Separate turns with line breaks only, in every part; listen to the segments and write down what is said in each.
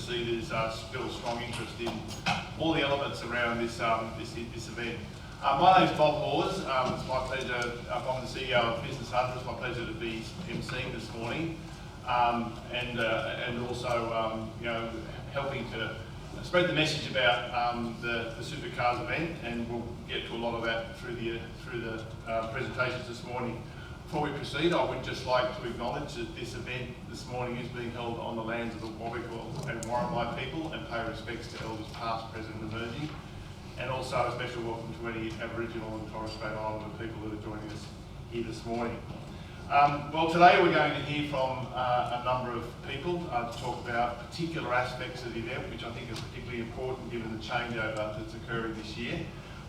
see there's still strong interest in all the elements around this event. My name's Bob Hawes. It's my pleasure. I'm the CEO of Business Hunter. It's my pleasure to be emceeing this morning, and also helping to spread the message about the supercars event, and we'll get to a lot of that through the presentations this morning. Before we proceed, I would just like to acknowledge that this event this morning is being held on the lands of the Wawakal and Warramai people, and pay respects to elders past, present and emerging, and also a special welcome to any Aboriginal and Torres Strait Islander people that are joining us here this morning. Well, today we're going to hear from a number of people to talk about particular aspects of the event, which I think is particularly important given the changeover that's occurring this year.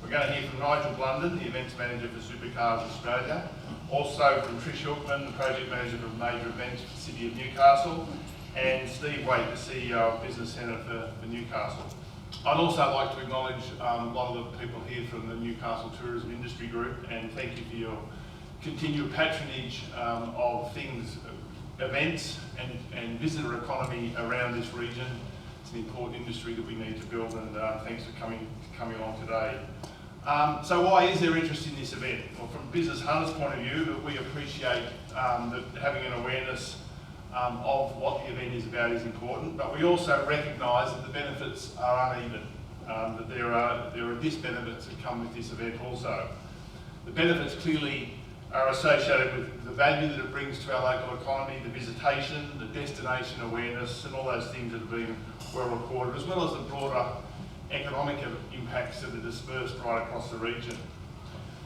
We're going to hear from Nigel Blunden, the Events Manager for Supercars Australia, also from Trish Hookman, the Project Manager for Major Events for the City of Newcastle, and Steve Waite, the CEO of Business Centre for Newcastle. I'd also like to acknowledge a lot of the people here from the Newcastle Tourism Industry Group, and thank you for your continued patronage of events and visitor economy around this region. It's an important industry that we need to build, and thanks for coming along today. So why is there interest in this event? Well, from Business Hunter's point of view, that we appreciate that having an awareness of what the event is about is important, but we also recognise that the benefits are uneven, that there are disbenefits that come with this event also. The benefits clearly are associated with the value that it brings to our local economy, the visitation, the destination awareness, and all those things that have been well recorded, as well as the broader economic impacts that are dispersed right across the region.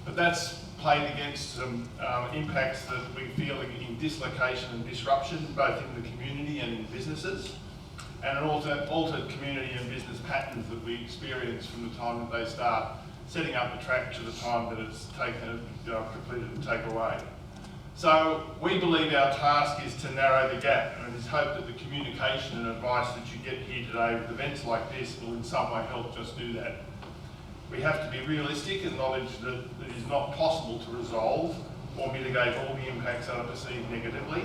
But that's played against some impacts that we feel in dislocation and disruption, both in the community and in businesses, and an altered community and business patterns that we experience from the time that they start setting up the track to the time that it's completed and take away. So we believe our task is to narrow the gap, and it's hope that the communication and advice that you get here today with events like this will in some way help just do that. We have to be realistic and acknowledge that it is not possible to resolve or mitigate all the impacts that are perceived negatively,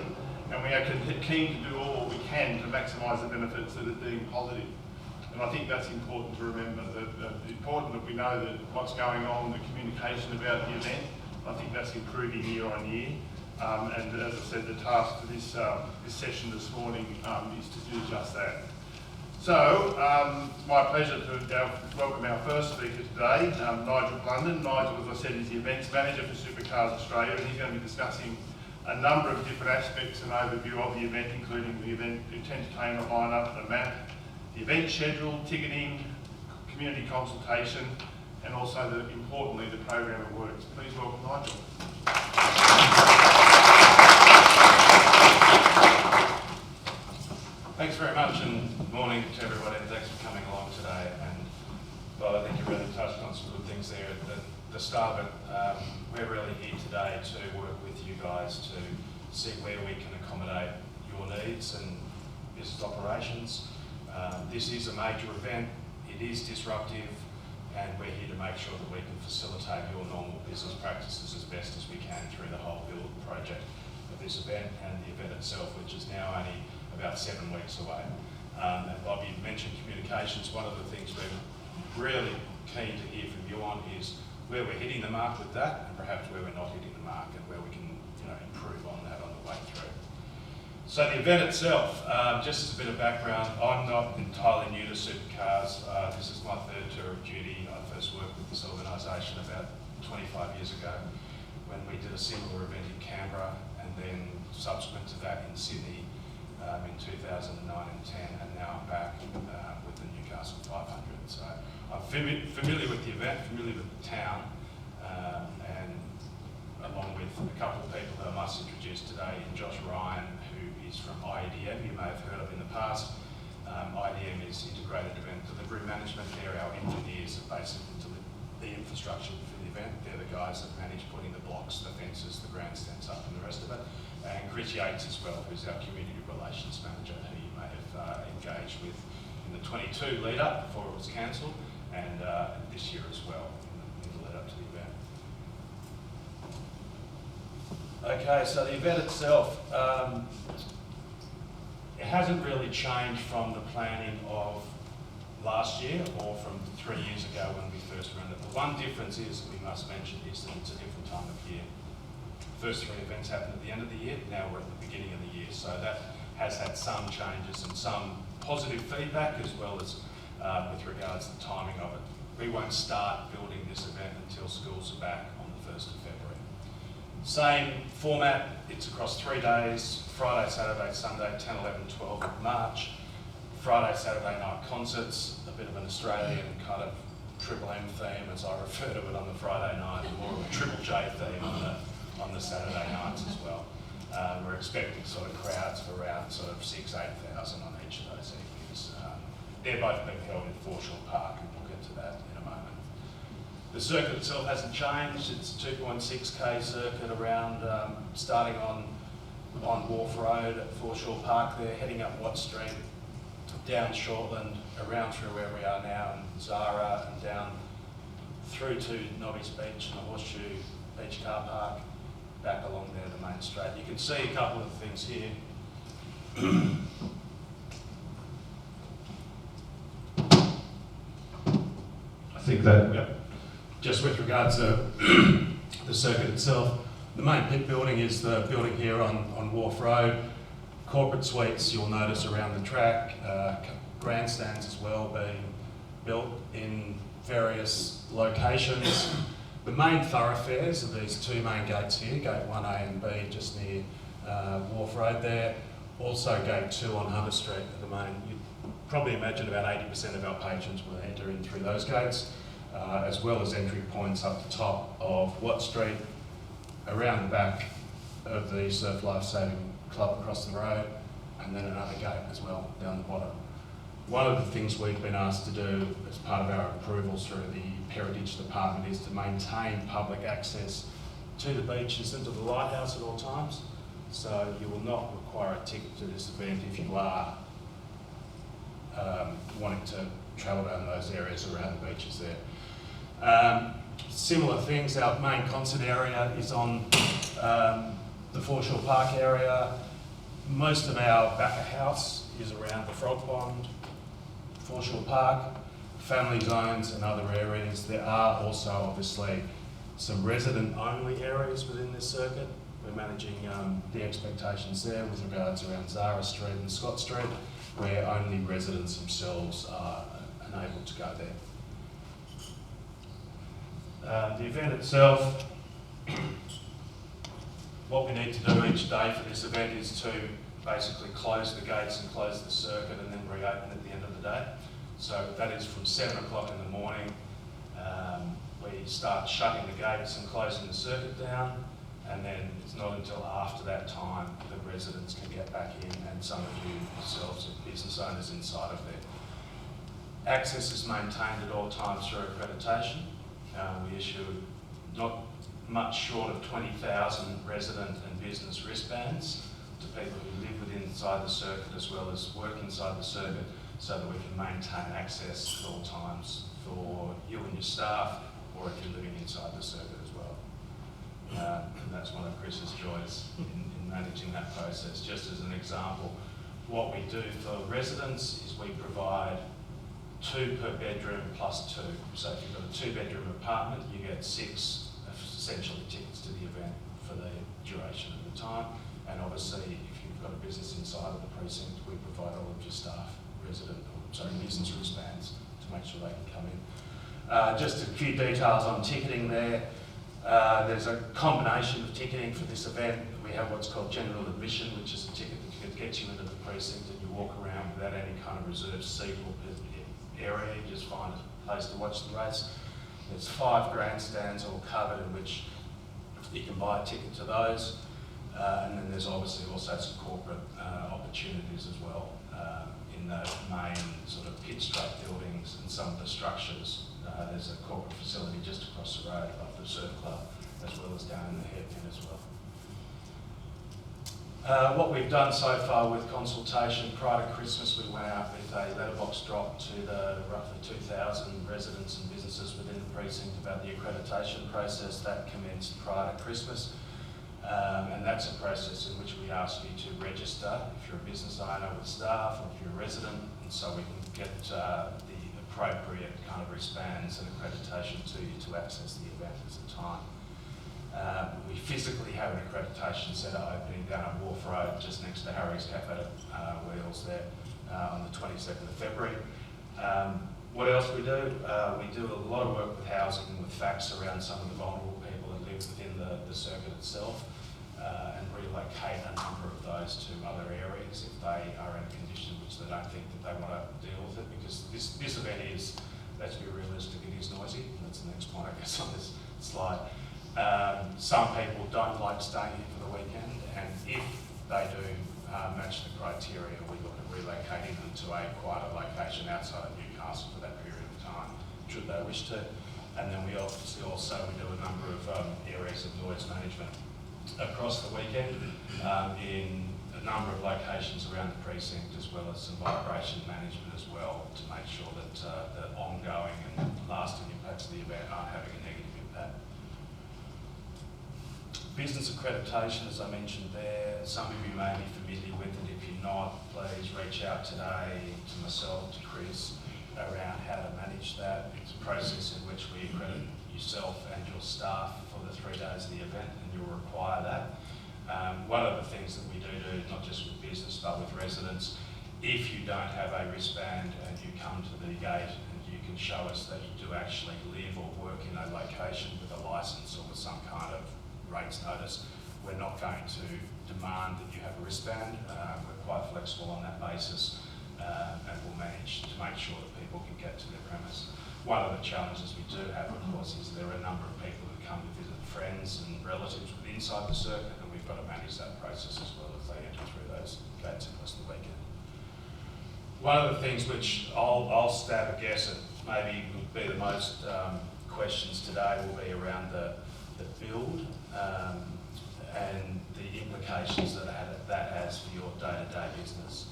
and we are keen to do all we can to maximise the benefits that are deemed positive. And I think that's important to remember, that it's important that we know that what's going on, the communication about the event, I think that's improving year on year. And as I said, the task for this session this morning is to do just that. So, it's my pleasure to welcome our first speaker today, Nigel Blunden. Nigel, as I said, is the Events Manager for Supercars Australia, and he's going to be discussing a number of different aspects and overview of the event, including the event entertainment lineup, the map, the event schedule, ticketing, community consultation, and also, importantly, the program of works. Please welcome Nigel.
Thanks very much, and good morning to everybody, and thanks for coming along today. And well, I think you really touched on some good things there at the start, but we're really here today to work with you guys to see where we can accommodate your needs and business operations. This is a major event, it is disruptive, and we're here to make sure that we can facilitate your normal business practices as best as we can through the whole build project of this event and the event itself, which is now only about 7 weeks away. And Bob, you mentioned communications. One of the things we're really keen to hear from you on is where we're hitting the mark with that, and perhaps where we're not hitting the mark, and where we can improve on that on the way through. So the event itself, just as a bit of background, I'm not entirely new to supercars. This is my 3rd tour of duty. I first worked with this organisation about 25 years ago when we did a similar event in Canberra, and then subsequent to that in Sydney in 2009 and 10, and now I'm back with the Newcastle 500. So I'm familiar with the event, familiar with the town, and along with a couple of people that I must introduce today, Josh Ryan, who is from IEDM, you may have heard of in the past. IEDM is Integrated Event Delivery Management. They're our engineers that basically deliver the infrastructure for the event. They're the guys that manage putting the blocks, the fences, the grandstands up and the rest of it. And Chris Yates as well, who's our Community Relations Manager, who you may have engaged with in the 22 lead up before it was cancelled, and this year as well in the lead up to the event. Okay, so the event itself, It hasn't really changed from the planning of last year or from 3 years ago when we first ran it. The one difference is, we must mention, is that it's a different time of year. First 3 events happened at the end of the year, now we're at the beginning of the year. So that has had some changes and some positive feedback, as well as with regards to the timing of it. We won't start building this event until schools are back on the 1st of February. Same format, it's across 3 days, Friday, Saturday, Sunday, 10, 11, 12 of March. Friday, Saturday night concerts, a bit of an Australian kind of Triple M theme, as I refer to it on the Friday night, and more of a Triple J theme on the Saturday nights as well. We're expecting sort of crowds of around sort of 6,000 to 8,000 on each of those evenings. They're both being held in Foreshore Park, and we'll get to that in a moment. The circuit itself hasn't changed. It's a 2.6k circuit around, starting on Wharf Road at Foreshore Park there, heading up Watt Street, down Shortland, around through where we are now, and Zara, and down through to Nobby's Beach and the Horseshoe Beach Car Park, back along there the main straight. You can see a couple of things here. I think that, yep. Just with regards to the circuit itself, the main pit building is the building here on Wharf Road. Corporate suites you'll notice around the track, grandstands as well being built in various locations. The main thoroughfares are these 2 main gates here, gate 1A and B, just near Wharf Road there. Also gate 2 on Hunter Street at the main. You'd probably imagine about 80% of our patrons will enter in through those gates, as well as entry points up the top of Watt Street, around the back of the Surf Lifesaving Club across the road, and then another gate as well down the bottom. One of the things we've been asked to do as part of our approvals through the Heritage Department is to maintain public access to the beaches and to the lighthouse at all times. So you will not require a ticket to this event if you are wanting to travel down those areas around the beaches there. Similar things, our main concert area is on the Foreshore Park area. Most of our back of house is around the Frog Pond, Foreshore Park, family zones and other areas. There are also obviously some resident only areas within this circuit. We're managing the expectations there with regards around Zara Street and Scott Street, where only residents themselves are enabled to go there. The event itself, what we need to do each day for this event is to basically close the gates and close the circuit and then reopen at the end of the day. So that is from 7 o'clock in the morning. We start shutting the gates and closing the circuit down, and then it's not until after that time that residents can get back in, and some of you yourselves are business owners inside of there. Access is maintained at all times through accreditation. We issue not much short of 20,000 resident and business wristbands to people who live within inside the circuit as well as work inside the circuit, so that we can maintain access at all times for you and your staff, or if you're living inside the circuit as well. And that's one of Chris's joys in managing that process. Just as an example, what we do for residents is we provide 2 per bedroom plus 2. So if you've got a 2-bedroom apartment, you get 6 essentially tickets to the event for the duration of the time. And obviously, if you've got a business inside of the precinct, we provide all of your staff business wristbands to make sure they can come in. Just a few details on ticketing there. There's a combination of ticketing for this event. We have what's called general admission, which is a ticket that gets you into the precinct and you walk around without any kind of reserved seat or area. You just find a place to watch the race. There's 5 grandstands all covered in which you can buy a ticket to those. And then there's obviously also some corporate opportunities as well in the main sort of pit straight buildings and some of the structures. There's a corporate facility just across the road above the surf club, as well as down in the hairpin as well. What we've done so far with consultation, prior to Christmas we went out with a letterbox drop to the roughly 2,000 residents and businesses within the precinct about the accreditation process that commenced prior to Christmas. And that's a process in which we ask you to register if you're a business owner with staff or if you're a resident, and so we can get the appropriate kind of wristbands and accreditation to you to access the event at the time. We physically have an accreditation centre opening down at Wharf Road, just next to Harry's Cafe Wheels there, on the 22nd of February. What else we do? We do a lot of work with housing and with facts around some of the vulnerable people that live within the circuit itself, and relocate a number of those to other areas if they are in a condition which they don't think that they want to deal with it, because this event is, let's be realistic, it is noisy. That's the next point, I guess, on this slide. Some people don't like staying here for the weekend, and if they do match the criteria, we look at relocating them to a quieter location outside of Newcastle for that period of time, should they wish to. And then we obviously also do a number of areas of noise management across the weekend in a number of locations around the precinct, as well as some vibration management as well, to make sure that the ongoing and lasting impacts of the event aren't having a negative impact. Business accreditation, as I mentioned there, some of you may be familiar with it. If you're not, please reach out today to myself, to Chris, around how to manage that. It's a process in which we accredit yourself and your staff for the 3 days of the event, and you'll require that. One of the things that we do, not just with business but with residents, if you don't have a wristband and you come to the gate and you can show us that you do actually live or work in a location with a licence or with some kind of rates notice, we're not going to demand that you have a wristband. We're quite flexible on that basis, and we'll manage to make sure that people can get to their premise. One of the challenges we do have, of course, is there are a number of people who come to visit friends and relatives inside the circuit, and we've got to manage that process as well as they enter through those gates across the weekend. One of the things which I'll stab a guess at maybe would be the most questions today will be around the build and the implications that has for your day-to-day business.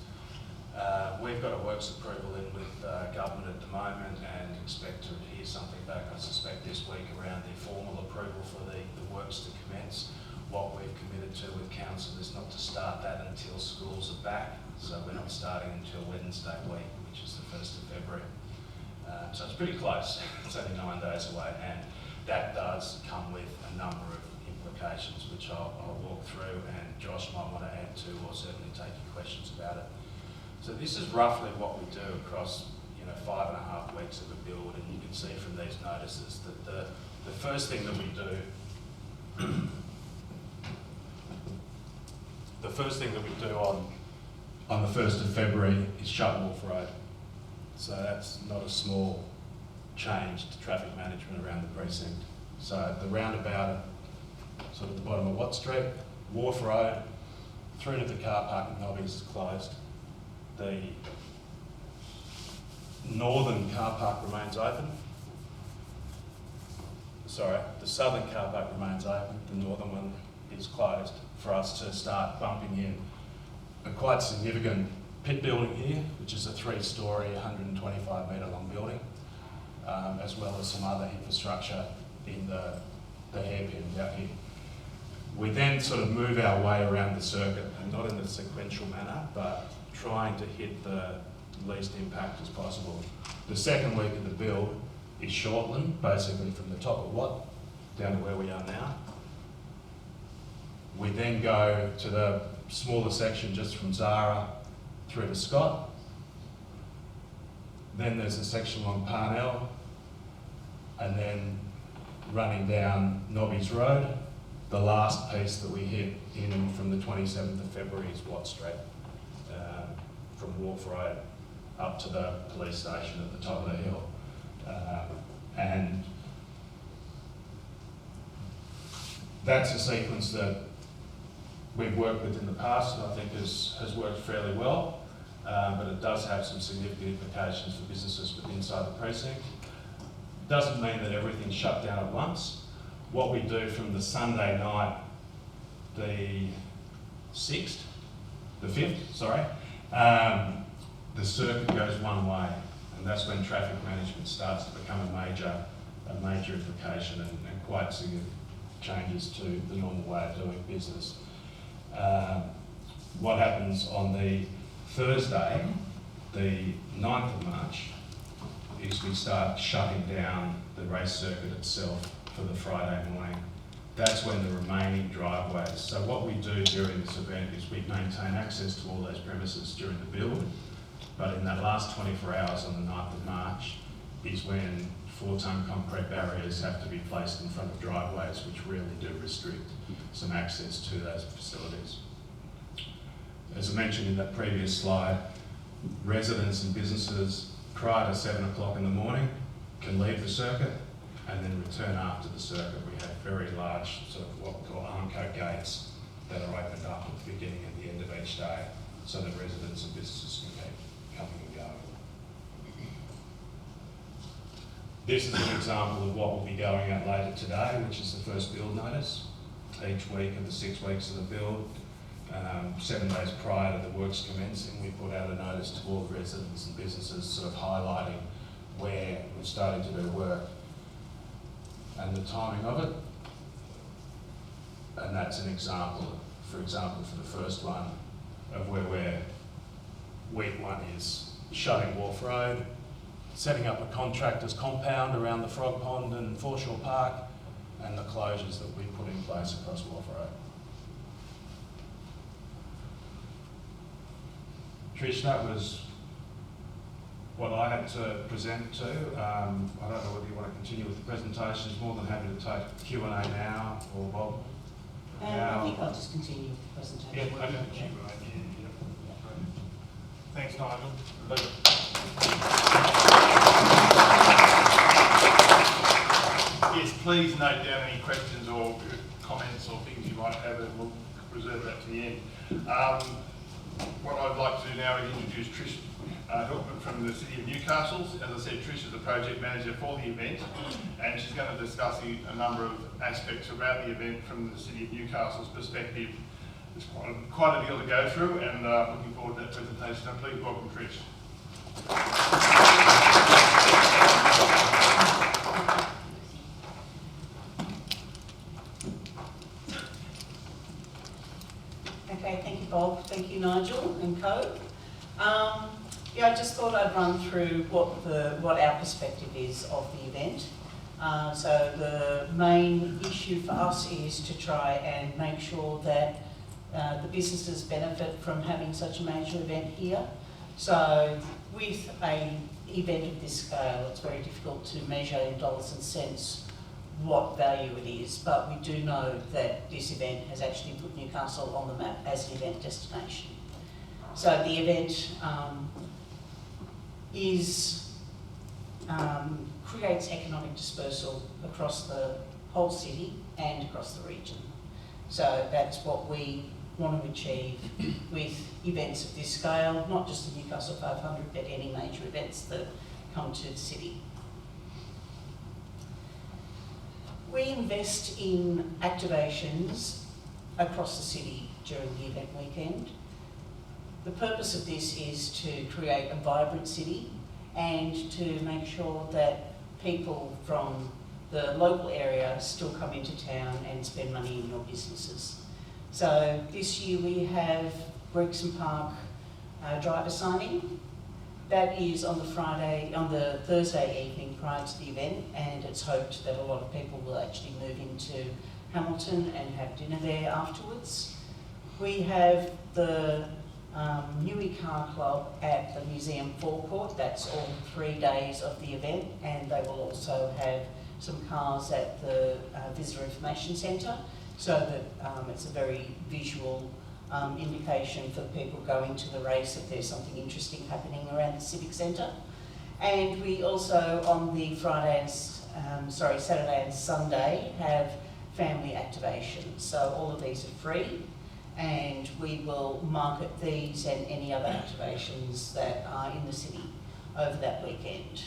We've got a works approval in with government at the moment and expect to hear something back, I suspect, this week around the formal approval for the works to commence. What we've committed to with council is not to start that until schools are back, so we're not starting until Wednesday week, which is the 1st of February. So it's pretty close. It's only 9 days away, and that does come with a number of implications, which I'll walk through, and Josh might want to add to, or certainly take your questions about it. So this is roughly what we do across 5.5 weeks of a build, and you can see from these notices that the first thing that we do, on the 1st of February is shut Wharf Road. So that's not a small change to traffic management around the precinct. So the roundabout, sort of the bottom of Watt Street, Wharf Road, through to the car park in Nobby's is closed. The northern car park remains open. Sorry, the southern car park remains open. The northern one is closed for us to start bumping in a quite significant pit building here, which is a 3-storey, 125-metre long building, as well as some other infrastructure in the hairpin out here. We then sort of move our way around the circuit, and not in a sequential manner, but trying to hit the least impact as possible. The second week of the build is Shortland, basically from the top of Watt down to where we are now. We then go to the smaller section just from Zara through to Scott. Then there's a section along Parnell, and then running down Nobby's Road. The last piece that we hit in from the 27th of February is Watt Street, from Wharf Road up to the police station at the top of the hill. And that's a sequence that we've worked with in the past and I think has worked fairly well, but it does have some significant implications for businesses inside the precinct. Doesn't mean that everything's shut down at once. What we do from the Sunday night, the 5th, the circuit goes one way, and that's when traffic management starts to become a major implication and quite significant. changes to the normal way of doing business. What happens on the Thursday, the 9th of March, is we start shutting down the race circuit itself for the Friday morning. That's when the remaining driveways. So what we do during this event is we maintain access to all those premises during the build, but in that last 24 hours on the 9th of March is when 4-ton concrete barriers have to be placed in front of driveways, which really do restrict some access to those facilities. As I mentioned in that previous slide, residents and businesses prior to 7 o'clock in the morning can leave the circuit and then return after the circuit. We have very large, sort of what we call Armco gates that are opened up at the beginning and the end of each day so that residents and businesses can keep coming and going. This is an example of what will be going out later today, which is the first build notice. Each week of the 6 weeks of the build, 7 days prior to the works commencing, we put out a notice to all residents and businesses sort of highlighting where we're starting to do work and the timing of it. And that's an example, for example, for the first one of where week 1 is shutting Wharf Road, setting up a contractor's compound around the Frog Pond and Foreshore Park, and the closures that we put in place across Wharf Road. Trish, that was what I had to present to. I don't know whether you want to continue with the presentations. More than happy to take Q&A now, or Bob.
I think I'll just continue with the presentation.
Yeah, I know the Q&A. Thanks, Nigel. Yes, please note down any questions or comments or things you might have, and we'll reserve that to the end. What I'd like to do now is introduce Trish Hiltman from the City of Newcastle. As I said, Trish is the project manager for the event, and she's going to discuss a number of aspects about the event from the City of Newcastle's perspective. There's quite a deal to go through, and looking forward to that presentation. So please welcome Trish.
Okay, thank you, Bob. Thank you, Nigel and co. Yeah, I just thought I'd run through what our perspective is of the event. So the main issue for us is to try and make sure that the businesses benefit from having such a major event here. So with an event of this scale, it's very difficult to measure in dollars and cents what value it is, but we do know that this event has actually put Newcastle on the map as an event destination. So the event creates economic dispersal across the whole city and across the region. So that's what we want to achieve with events of this scale, not just the Newcastle 500, but any major events that come to the city. We invest in activations across the city during the event weekend. The purpose of this is to create a vibrant city and to make sure that people from the local area still come into town and spend money in your businesses. So this year we have Brixton Park driver signing. That is on the Thursday evening prior to the event, and it's hoped that a lot of people will actually move into Hamilton and have dinner there afterwards. We have the Newey Car Club at the Museum Forecourt. That's all 3 days of the event, and they will also have some cars at the Visitor Information Centre, so that it's a very visual indication for people going to the race that there's something interesting happening around the Civic Centre. And we also on the Saturday and Sunday have family activations. So all of these are free, and we will market these and any other activations that are in the city over that weekend.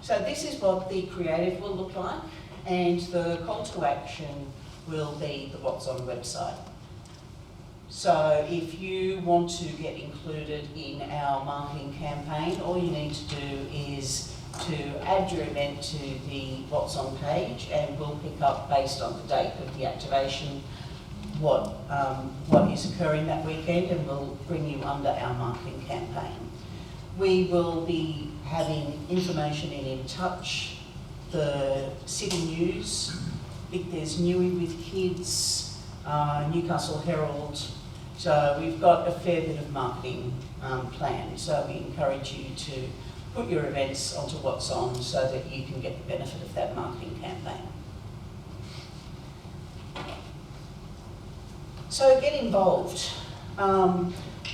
So this is what the creative will look like, and the call to action will be the What's On website. So if you want to get included in our marketing campaign, all you need to do is to add your event to the What's On page, and we'll pick up, based on the date of the activation, what is occurring that weekend, and we'll bring you under our marketing campaign. We will be having information in Touch, the City News, I think there's Newey with Kids, Newcastle Herald. So we've got a fair bit of marketing planned. So we encourage you to put your events onto What's On so that you can get the benefit of that marketing campaign. So get involved.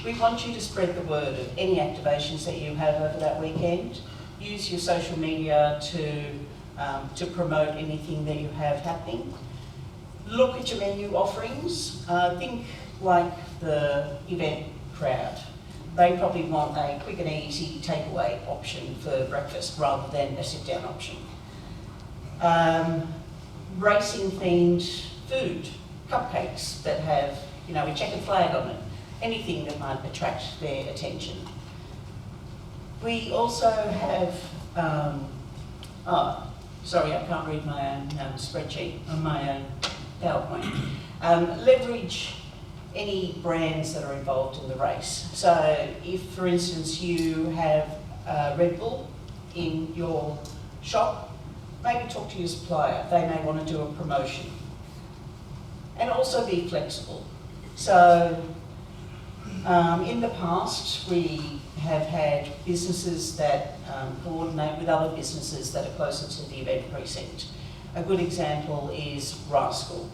We want you to spread the word of any activations that you have over that weekend. Use your social media to promote anything that you have happening. Look at your menu offerings. Think like the event crowd. They probably want a quick and easy takeaway option for breakfast rather than a sit-down option. Racing themed food, cupcakes that have, you know, a checkered flag on it, anything that might attract their attention. We also have, sorry, I can't read my own spreadsheet on my own PowerPoint. Leverage any brands that are involved in the race. So if, for instance, you have Red Bull in your shop, maybe talk to your supplier. They may want to do a promotion. And also be flexible. So in the past, we have had businesses that coordinate with other businesses that are closer to the event precinct. A good example is Rascal.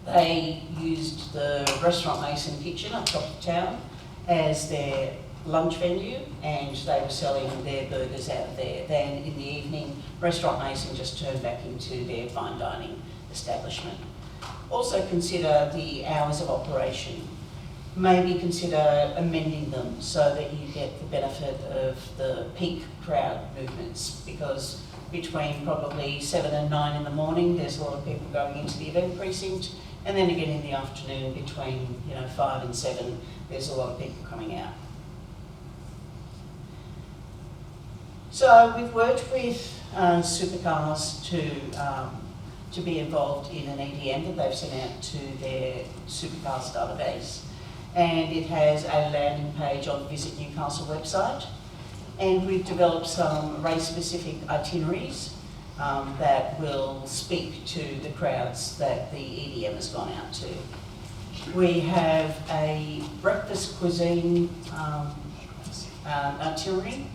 They used the Restaurant Mason kitchen up top of town as their lunch venue, and they were selling their burgers out of there. Then in the evening, Restaurant Mason just turned back into their fine dining establishment. Also consider the hours of operation. Maybe consider amending them so that you get the benefit of the peak crowd movements, because between probably 7 and 9 in the morning, there's a lot of people going into the event precinct, and then again in the afternoon between 5 and 7, there's a lot of people coming out. So we've worked with supercars to be involved in an EDM that they've sent out to their supercars database, and it has a landing page on the Visit Newcastle website, and we've developed some race-specific itineraries that will speak to the crowds that the EDM has gone out to. We have a breakfast cuisine itinerary,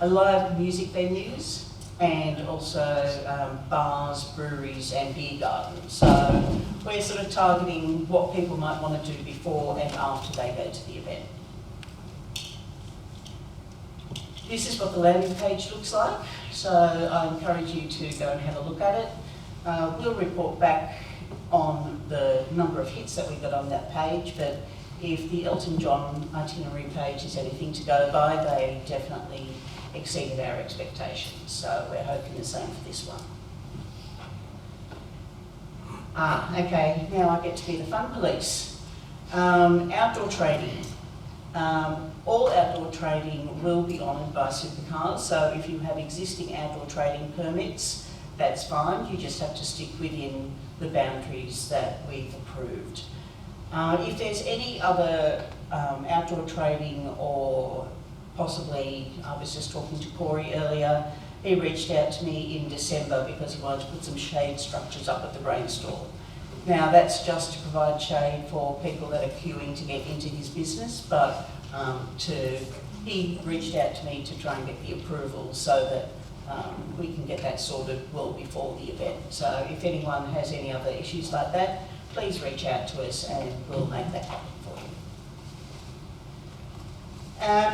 a live music venues, and also bars, breweries and beer gardens. So we're sort of targeting what people might want to do before and after they go to the event. This is what the landing page looks like, so I encourage you to go and have a look at it. We'll report back on the number of hits that we got on that page, but if the Elton John itinerary page is anything to go by, they definitely exceeded our expectations, so we're hoping the same for this one. Okay, now I get to be the fun police. Outdoor trading. All outdoor trading will be honoured by supercars, so if you have existing outdoor trading permits, that's fine. You just have to stick within the boundaries that we've approved. If there's any other outdoor trading, or possibly, I was just talking to Corey earlier, he reached out to me in December because he wanted to put some shade structures up at the grain store. Now that's just to provide shade for people that are queuing to get into his business, but he reached out to me to try and get the approval so that we can get that sorted well before the event. So if anyone has any other issues like that, please reach out to us and we'll make that happen for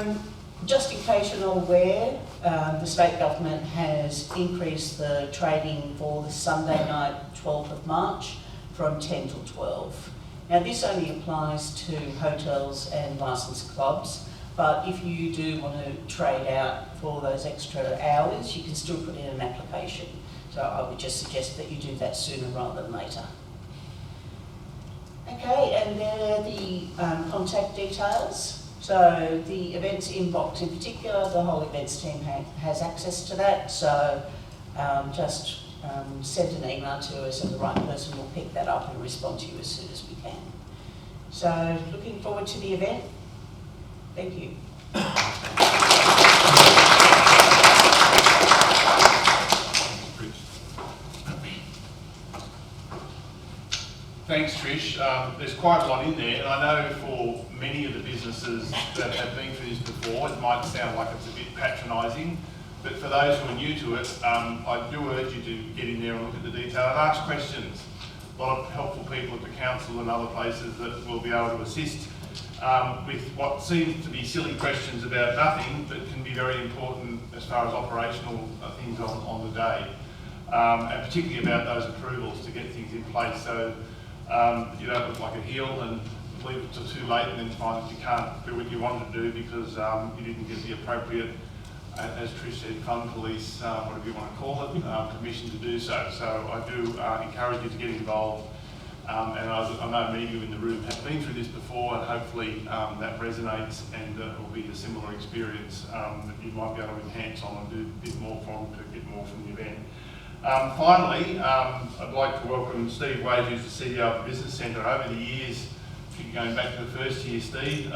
you. Just in case you're not aware, the state government has increased the trading for the Sunday night, 12th of March, from 10 till 12. Now this only applies to hotels and licensed clubs, but if you do want to trade out for those extra hours, you can still put in an application. So I would just suggest that you do that sooner rather than later. Okay, and there are the contact details. So the events inbox in particular, the whole events team has access to that. So just send an email to us and the right person will pick that up and respond to you as soon as we can. So looking forward to the event. Thank you.
Thanks, Trish. There's quite a lot in there, and I know for many of the businesses that have been through this before, it might sound like it's a bit patronising, but for those who are new to it, I do urge you to get in there and look at the detail and ask questions. A lot of helpful people at the council and other places that will be able to assist with what seems to be silly questions about nothing, but can be very important as far as operational things on the day, and particularly about those approvals to get things in place. So you don't look like a heel and leave it till too late and then find that you can't do what you wanted to do because you didn't get the appropriate, as Trish said, fund police, whatever you want to call it, permission to do so. So I do encourage you to get involved. And I know many of you in the room have been through this before, and hopefully that resonates, and it will be a similar experience that you might be able to enhance on and do a bit more from to get more from the event. Finally, I'd like to welcome Steve Wade, who's the CEO of the Business Centre. Over the years, going back to the first year, Steve,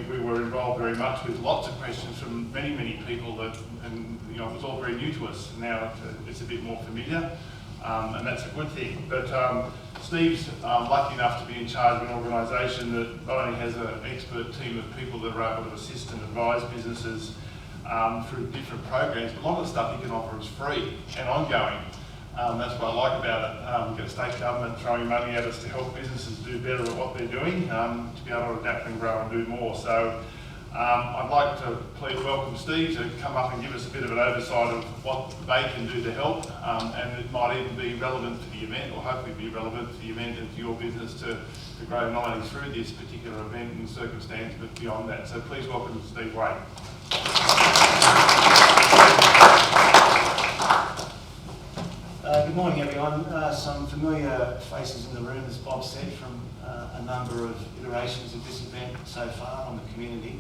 we were involved very much with lots of questions from many people that, and you know, it was all very new to us. Now it's a bit more familiar, and that's a good thing. But Steve's lucky enough to be in charge of an organisation that not only has an expert team of people that are able to assist and advise businesses through different programs, but a lot of the stuff he can offer is free and ongoing. That's what I like about it. We've got a state government throwing money at us to help businesses do better at what they're doing, to be able to adapt and grow and do more. So I'd like to please welcome Steve to come up and give us a bit of an oversight of what they can do to help, and it might even be relevant to the event, or hopefully be relevant to the event and to your business to grow not only through this particular event and circumstance, but beyond that. So please welcome Steve Wade.
Good morning, everyone. Some familiar faces in the room, as Bob said, from a number of iterations of this event so far on the community.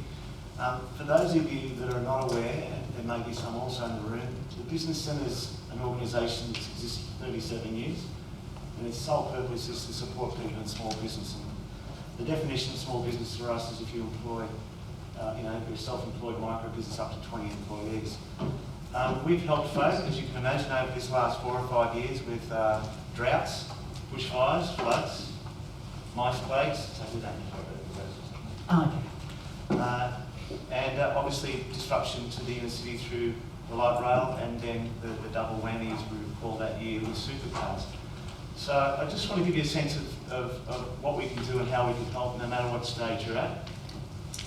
For those of you that are not aware, and there may be some also in the room, the Business Centre is an organisation that's existed for 37 years, and its sole purpose is to support people in small business. And the definition of small business for us is if you employ, if you're a self-employed micro business up to 20 employees. We've helped folk, as you can imagine, over this last 4 or 5 years with droughts, bushfires, floods, mice plagues. So we don't know and obviously disruption to the inner city through the light rail, and then the double whammy, as we recall that year, with supercars. So I just want to give you a sense of what we can do and how we can help no matter what stage you're at,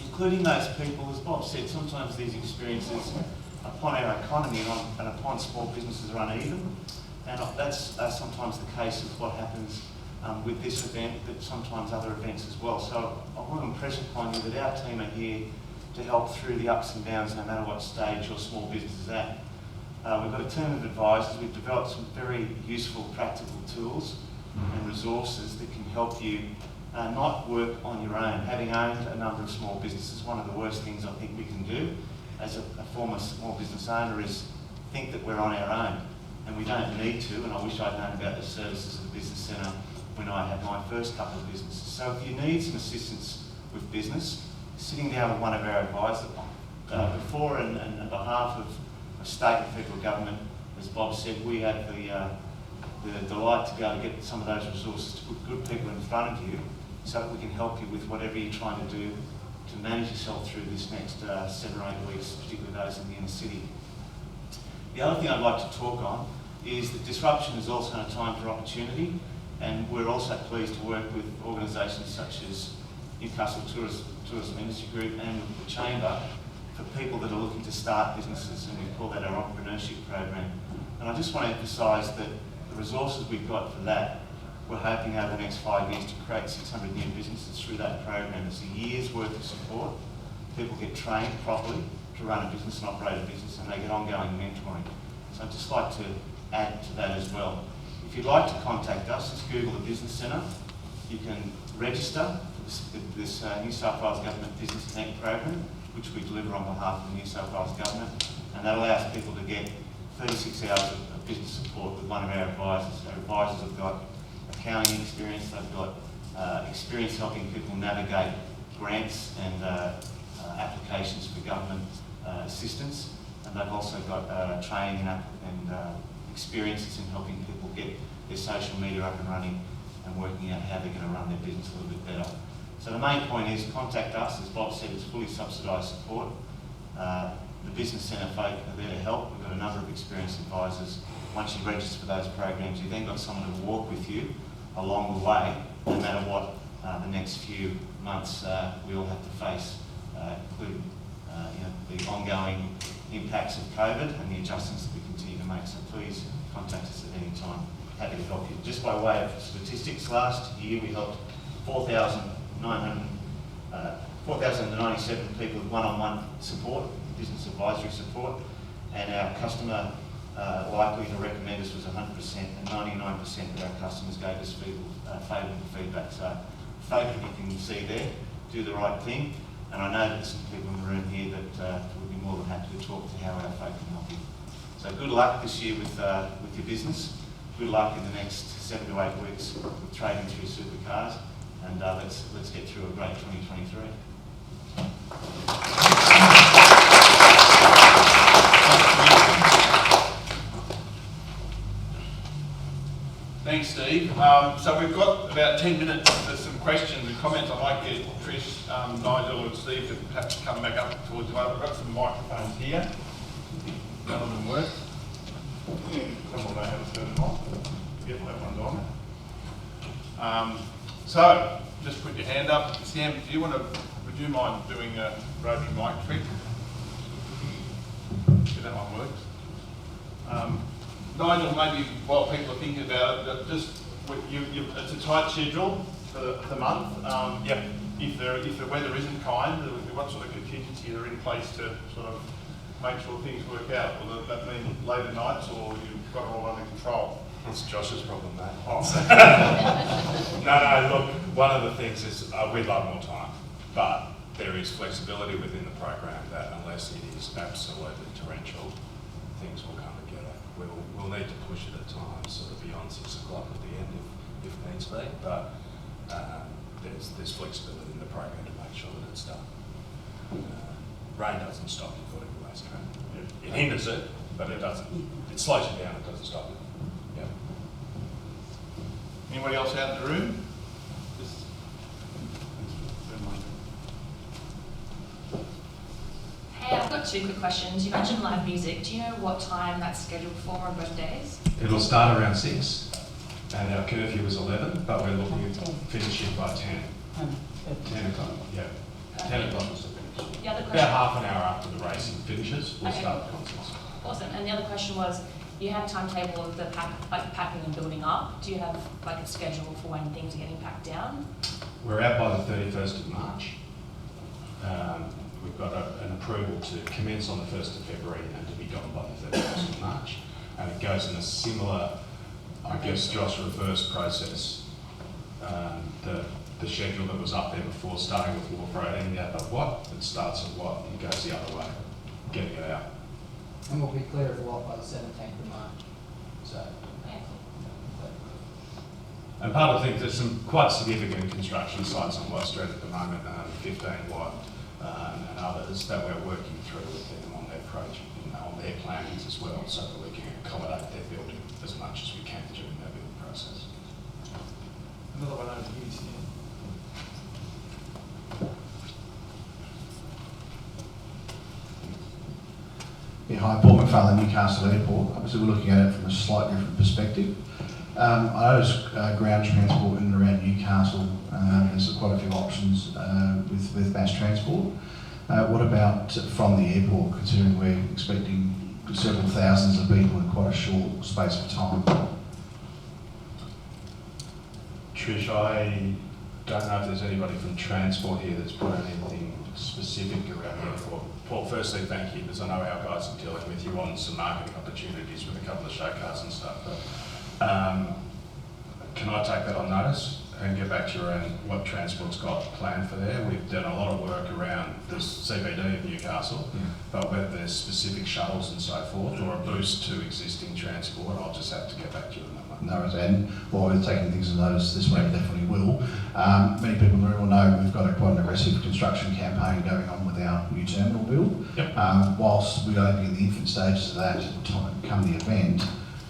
including those people, as Bob said, sometimes these experiences upon our economy and upon small businesses are uneven, and that's sometimes the case of what happens with this event, but sometimes other events as well. So I want to impress upon you that our team are here to help through the ups and downs no matter what stage your small business is at. We've got a team of advisors. We've developed some very useful practical tools and resources that can help you not work on your own. Having owned a number of small businesses, one of the worst things I think we can do as a former small business owner is think that we're on our own, and we don't need to. And I wish I'd known about the services of the Business Centre when I had my first couple of businesses. So if you need some assistance with business, sitting down with one of our advisors before and on behalf of state and federal government, as Bob said, we have the delight to be able to get some of those resources to put good people in front of you so that we can help you with whatever you're trying to do to manage yourself through this next 7 or 8 weeks, particularly those in the inner city. The other thing I'd like to talk on is that disruption is also a time for opportunity, and we're also pleased to work with organisations such as Newcastle Tourism Industry Group and the Chamber for people that are looking to start businesses, and we call that our entrepreneurship program. And I just want to emphasise that the resources we've got for that, we're hoping over the next 5 years to create 600 new businesses through that program. It's a year's worth of support. People get trained properly to run a business and operate a business, and they get ongoing mentoring. So I'd just like to add to that as well. If you'd like to contact us, just Google the Business Centre. You can register for this New South Wales Government Business Connect program, which we deliver on behalf of the New South Wales Government, and that allows people to get 36 hours of business support with one of our advisors. Our advisors have got accounting experience, they've got experience helping people navigate grants and applications for government assistance, and they've also got training and experiences in helping people get their social media up and running and working out how they're going to run their business a little bit better. So the main point is contact us. As Bob said, it's fully subsidised support. The Business Centre folk are there to help. We've got a number of experienced advisors. Once you register for those programs, you've then got someone to walk with you along the way, no matter what the next few months we all have to face, including the ongoing impacts of COVID and the adjustments that we continue to make. So please contact us at any time. Happy to help you. Just by way of statistics, last year we helped 4,097 people with one-on-one support, business advisory support, and our customer likely to recommend us was 100%, and 99% of our customers gave us favourable feedback. So, folk, you can see there, do the right thing, and I know that there's some people in the room here that would be more than happy to talk to how our folk can help you. So good luck this year with your business. Good luck in the next 7 to 8 weeks with trading through supercars, and let's get through a great 2023.
Thanks, Steve. So we've got about 10 minutes for some questions and comments. I'd like to get Trish, Nigel and Steve to perhaps come back up towards the We've got some microphones here. None of them work. Someone know how to turn them off. Yep, that one's on. So, just put your hand up. Sam, would you mind doing a roving mic trick? If that one works. Nigel, maybe while people are thinking about it, that just it's a tight schedule for the month.
Yep.
If the weather isn't kind, what sort of contingencies are in place to sort of make sure things work out? Will that mean later nights, or you've got it all under control?
It's Josh's problem, mate. No, look, one of the things is we'd love more time, but there is flexibility within the program that unless it is absolutely torrential, things will come together. We'll need to push it at times, sort of beyond 6 o'clock at the end if needs be, but there's flexibility in the program to make sure that it's done. Rain doesn't stop you putting a racetrack. It hinders it, but it doesn't. It slows you down, it doesn't stop it. Yeah.
Anybody else out in the room?
Hey, I've got 2 quick questions. You mentioned live music. Do you know what time that's scheduled for on both days?
It'll start around 6, and our curfew is 11, but we're looking at finishing by 10. 10 o'clock, yeah. 10 o'clock is the finish.
The other question.
About half an hour after the racing finishes, we'll
Okay.
start the concerts.
Awesome. And the other question was, you had a timetable of the packing and building up. Do you have like a schedule for when things are getting packed down?
We're out by the 31st of March. We've got an approval to commence on the 1st of February and to be gone by the 31st of March. And it goes in a similar, I guess, Josh, reverse process. The schedule that was up there before, starting with Wharf Road, ending up at Watt, it starts at Watt and goes the other way, getting it out.
And we'll be clear of Watt by the 17th of March. So,
and part of the thing, there's some quite significant construction sites on Watt Street at the moment, 15 Watt and others that we're working through with them on their project, on their plans as well, so that we can accommodate their building as much as we can during their building process.
Another one over here, Sam.
Yeah, hi, Paul McFarlane, Newcastle Airport. Obviously, we're looking at it from a slightly different perspective. I noticed ground transport in and around Newcastle. There's quite a few options with mass transport. What about from the airport, considering we're expecting several thousands of people in quite a short space of time?
Trish, I don't know if there's anybody from transport here that's put anything specific around the airport. Paul, firstly, thank you, because I know our guys are dealing with you on some marketing opportunities with a couple of show cars and stuff. But, can I take that on notice? and get back to you around what Transport's got planned for there. We've done a lot of work around the CBD of Newcastle, but whether there's specific shuttles and so forth or a boost to existing transport, I'll just have to get back to you on that one.
No, and while we're taking things to notice this week, definitely will. Many people in the room will know we've got quite an aggressive construction campaign going on with our new terminal build.
Yep.
Whilst we are in the infant stages of that, come the event,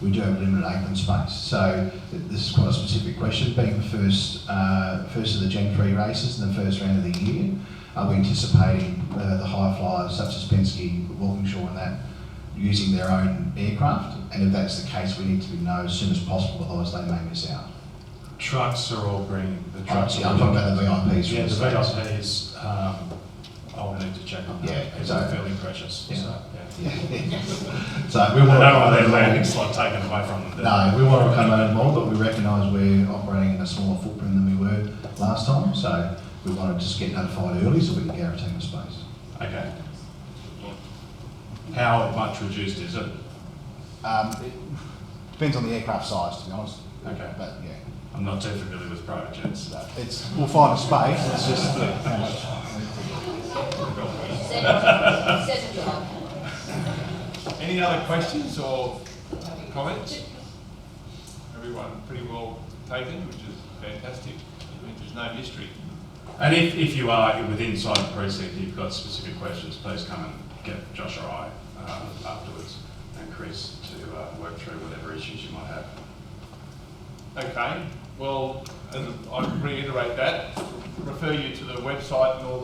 we do have limited apron space. So this is quite a specific question. Being the first of the Gen 3 races in the first round of the year, are we anticipating the high flyers such as Penske, Walkinshaw and that using their own aircraft? And if that's the case, we need to know as soon as possible, otherwise they may miss out.
Trucks are all bringing the trucks.
I'm talking about the VIPs.
Yeah, the VIPs. I'll need to check on that.
Yeah,
it's
so-
fairly precious.
Yeah.
So, yeah.
Yeah. So we
I
want
don't want
to
their landing slot taken away from them.
No, we want to accommodate more, but we recognise we're operating in a smaller footprint than we were last time. So we want to just get notified early so we can guarantee the space.
Okay. How much reduced is it?
It depends on the aircraft size, to be honest.
Okay.
But yeah,
I'm not too familiar with private jets.
we'll find a space. It's just how much.
Any other questions or comments? Everyone pretty well taken, which is fantastic. It means there's no mystery.
And if you are within inside the precinct, you've got specific questions, please come and get Josh or I afterwards and Chris to work through whatever issues you might have.
Okay, well, as I reiterate that, refer you to the website and all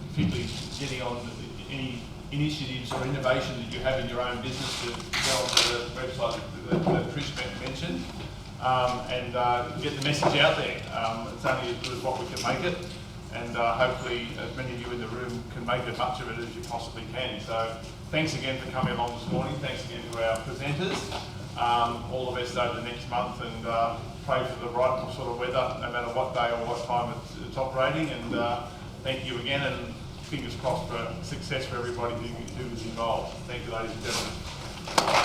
particularly getting on any initiatives or innovations that you have in your own business to go onto the website that Trish mentioned and get the message out there. It's only as good as what we can make it, and hopefully as many of you in the room can make as much of it as you possibly can. So thanks again for coming along this morning. Thanks again to our presenters. All the best over the next month, and pray for the right sort of weather, no matter what day or what time it's operating. And thank you again, and fingers crossed for success for everybody who is involved. Thank you, ladies and gentlemen.